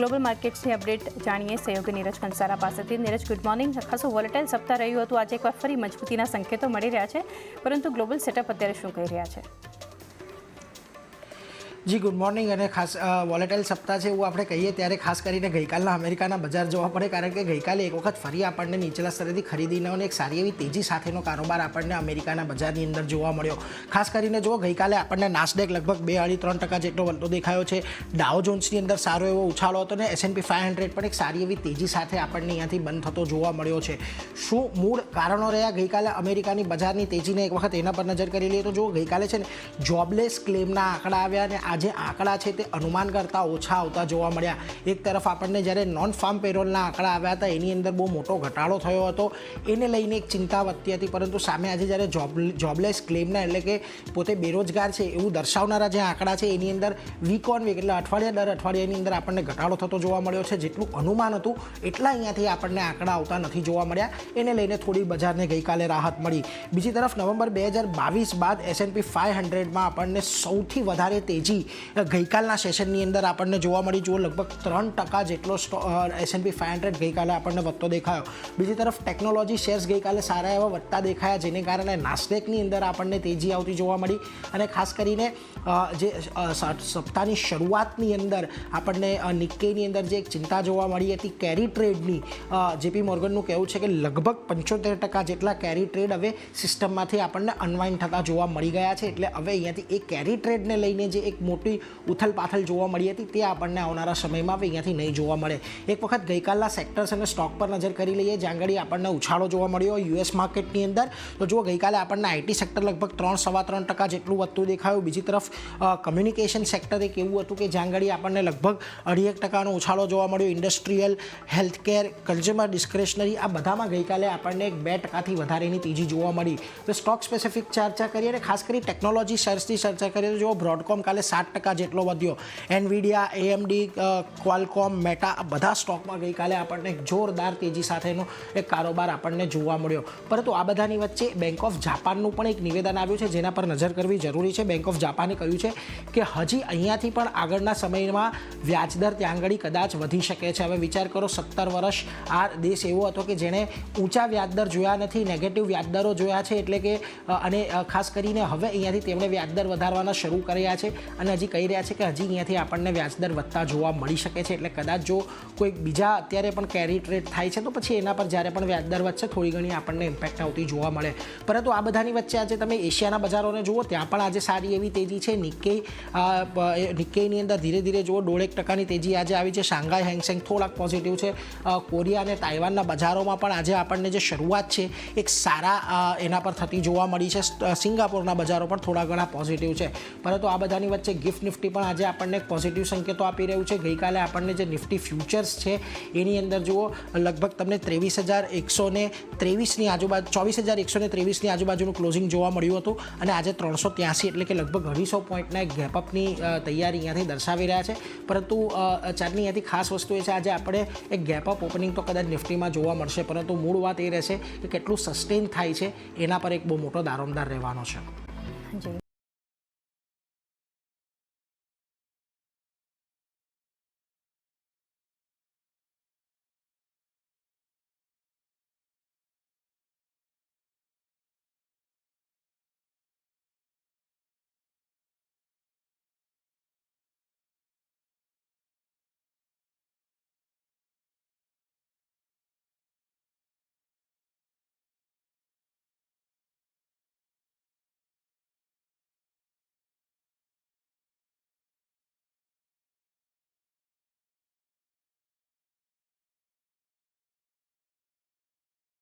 Global માર્કેટ્સની update જાણીએ સહયોગી નીરજ કંસારા પાસેથી. Neeraj, good morning. ખાસું વોલેટાઇલ સપ્તાહ રહ્યું હતું. આજે એકવાર ફરી મજબૂતીના સંકેતો મળી રહ્યા છે, પરંતુ ગ્લોબલ સેટઅપ અત્યારે શું કહી રહ્યા છે? જી ગુડ મોર્નિંગ. અને ખાસ વોલેટાઇલ સપ્તાહ છે એવું આપણે કહીએ ત્યારે ખાસ કરીને ગઈકાલના અમેરિકાના બજાર જોવા પડે, કારણ કે ગઈકાલે એક વખત ફરી આપણને નીચલા સ્તરેથી ખરીદીનો અને એક સારી એવી તેજી સાથેનો કારોબાર આપણને અમેરિકાના બજારની અંદર જોવા મળ્યો. ખાસ કરીને જો ગઈકાલે આપણને નાસ્ડેક લગભગ 2-3% જેટલો વળતો દેખાયો છે. ડાઉ જોન્સની અંદર સારો એવો ઉછાળો હતો અને S&P 500 પણ એક સારી એવી તેજી સાથે આપણને અહીંયાથી બંધ થતો જોવા મળ્યો છે. શું મૂળ કારણો રહ્યા ગઈકાલે અમેરિકાની બજારની તેજીને? એક વખત એના પર નજર કરી લઈએ તો જો ગઈકાલે છે ને જોબલેસ ક્લેમના આંકડા આવ્યા અને આજે આંકડા છે તે અનુમાન કરતાં ઓછા આવતા જોવા મળ્યા. એક તરફ આપણને જ્યારે નોન ફાર્મ પેરોલના આંકડા આવ્યા હતા એની અંદર બહુ મોટો ઘટાડો થયો હતો, એને લઈને એક ચિંતા વધતી હતી, પરંતુ સામે આજે જ્યારે જોબલેસ ક્લેમના એટલે કે પોતે બેરોજગાર છે એવું દર્શાવનારા જે આંકડા છે એની અંદર વીક ઓન વીક એટલે અઠવાડિયા દર અઠવાડિયાની અંદર આપણને ઘટાડો થતો જોવા મળ્યો છે. જેટલું અનુમાન હતું એટલા અહીંયાથી આપણને આંકડા આવતા નથી જોવા મળ્યા, એને લઈને થોડી બજારને ગઈકાલે રાહત મળી. બીજી તરફ નવેમ્બર 2022 બાદ S&P 500માં આપણને સૌથી વધારે તેજી ગઈકાલના સેશનની અંદર આપણને જોવા મળી. જુઓ, લગભગ 3% જેટલો S&P 500 ગઈકાલે આપણને વધતો દેખાયો. બીજી તરફ ટેકનોલોજી શેર્સ ગઈકાલે સારા એવા વધતા દેખાયા, જેને કારણે નાસ્ડેકની અંદર આપણને તેજી આવતી જોવા મળી. અને ખાસ કરીને જે સપ્તાહની શરૂઆતની અંદર આપણને નિક્કેઈની અંદર જે એક ચિંતા જોવા મળી હતી કેરી ટ્રેડની, JP મોર્ગનનું કહેવું છે કે લગભગ 75% જેટલા કેરી ટ્રેડ હવે સિસ્ટમમાંથી આપણને અનવાઇન્ડ થતા જોવા મળી ગયા છે. એટલે હવે અહીંયાથી એ કેરી ટ્રેડને લઈને જે એક મોટી ઉથલપાથલ જોવા મળી હતી તે આપણને આવનારા સમયમાં હવે અહીંયાથી નહીં જોવા મળે. એક વખત ગઈકાલના સેક્ટર્સ અને સ્ટોક પર નજર કરી લઈએ, જ્યાં આગળ આપણને ઉછાળો જોવા મળ્યો US માર્કેટની અંદર. તો જુઓ, ગઈકાલે આપણને IT સેક્ટર લગભગ 3-3.25% જેટલું વધતું દેખાયું. બીજી તરફ કમ્યુનિકેશન સેક્ટર એક એવું હતું કે જ્યાં આગળ આપણને લગભગ 2.5%નો ઉછાળો જોવા મળ્યો. ઇન્ડસ્ટ્રીયલ, હેલ્થકેર, કન્ઝ્યુમર ડિસ્ક્રેશનરી આ બધામાં ગઈકાલે આપણને 2%થી વધારેની તેજી જોવા મળી. તો સ્ટોક સ્પેસિફિક ચર્ચા કરીએ અને ખાસ કરી ટેકનોલોજી શેર્સની ચર્ચા કરીએ તો જો બ્રોડકોમ કાલે 7% જેટલો વધ્યો. એનવીડિયા, AMD, ક્વાલકોમ, મેટા આ બધા સ્ટોકમાં ગઈકાલે આપણને એક જોરદાર તેજી સાથેનો એક કારોબાર આપણને જોવા મળ્યો. પરંતુ આ બધાની વચ્ચે બેંક ઓફ જાપાનનું પણ એક નિવેદન આવ્યું છે જેના પર નજર કરવી જરૂરી છે. બેંક ઓફ જાપાને કહ્યું છે કે હજી અહીંયાથી પણ આગળના સમયમાં વ્યાજદર ત્યાં આગળ કદાચ વધી શકે છે. હવે વિચાર કરો, 17 વર્ષ આ દેશ એવો હતો કે જેણે ઊંચા વ્યાજદર જોયા નથી, નેગેટિવ વ્યાજદરો જોયા છે. એટલે કે અને ખાસ કરીને હવે અહીંયાથી તેમણે વ્યાજદર વધારવાના શરૂ કર્યા છે અને હજી કહી રહ્યા છે કે હજી અહીંયાથી આપણને વ્યાજદર વધતા જોવા મળી શકે છે. એટલે કદાચ જો કોઈ બીજા અત્યારે પણ કેરી ટ્રેડ થાય છે તો પછી એના પર જ્યારે પણ વ્યાજદર વધશે થોડી ઘણી આપણને ઇમ્પેક્ટ આવતી જોવા મળે. પરંતુ આ બધાની વચ્ચે આજે તમે એશિયાના બજારોને જુઓ, ત્યાં પણ આજે સારી એવી તેજી છે. નિક્કેઈની અંદર ધીરે ધીરે જુઓ 1.5%ની તેજી આજે આવી છે. શાંઘાઈ હેંગસેંગ થોડાક પોઝિટિવ છે. કોરિયા અને તાઇવાનના બજારોમાં પણ આજે આપણને જે શરૂઆત છે એક સારા એના પર થતી જોવા મળી છે. સિંગાપોરના બજારો પણ થોડા ઘણા પોઝિટિવ છે. પરંતુ આ બધાની વચ્ચે ગિફ્ટ નિફ્ટી પણ આજે આપણને એક પોઝિટિવ સંકેતો આપી રહ્યું છે. ગઈકાલે આપણને જે નિફ્ટી ફ્યુચર્સ છે એની અંદર જુઓ લગભગ તમને 23,123ની આજુબાજુ 24,123ની આજુબાજુનું ક્લોઝિંગ જોવા મળ્યું હતું અને આજે 383 એટલે કે લગભગ 250 પોઈન્ટના એક ગેપઅપની તૈયારી અહીંયાથી દર્શાવી રહ્યા છે. પરંતુ ચારની અહીંયાથી ખાસ વસ્તુ એ છે આજે આપણે એક ગેપઅપ ઓપનિંગ તો કદાચ નિફ્ટીમાં જોવા મળશે, પરંતુ મૂળ વાત એ રહેશે કે કેટલું સસ્ટેન થાય છે એના પર એક બહુ મોટો દારોમદાર રહેવાનો છે. જી.